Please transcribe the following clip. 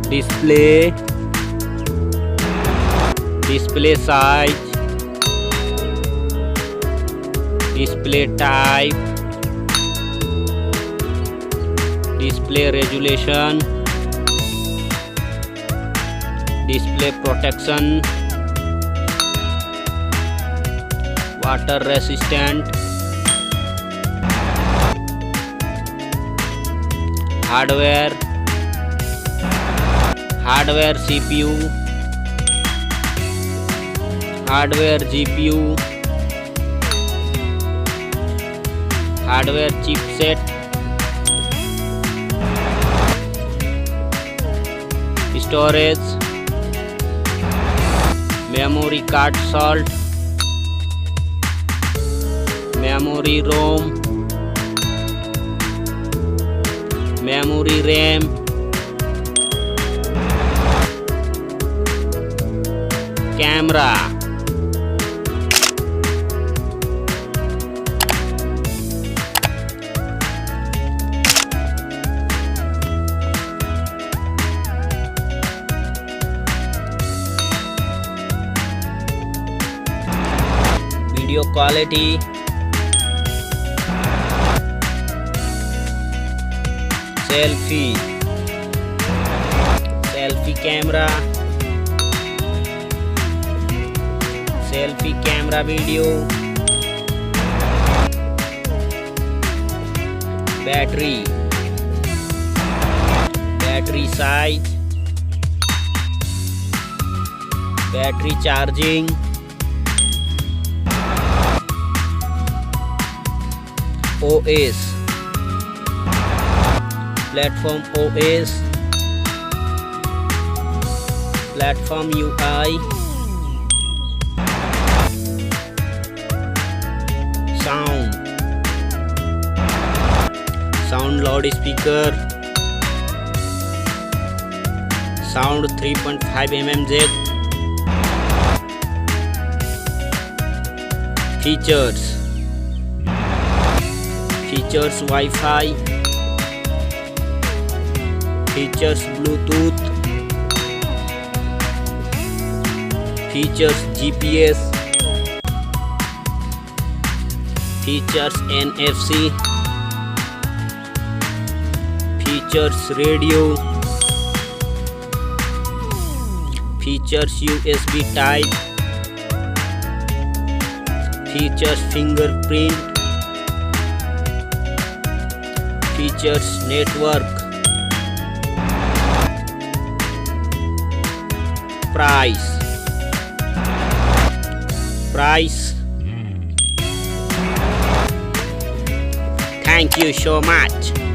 display, display size, display type, display resolution, display protection, water resistant, hardware, hardware CPU, hardware GPU, hardware chipset, storage, memory card slot, memory ROM, memory RAM, camera, video quality, selfie, selfie camera, selfie camera video, battery, battery size, battery charging, OS, platform OS, platform UI, sound, sound loudspeaker, sound 3.5 mm jack, features, features Wi-Fi, features Bluetooth, features GPS, features NFC, features radio, features USB type, features fingerprint, features network, price, price. Thank you so much.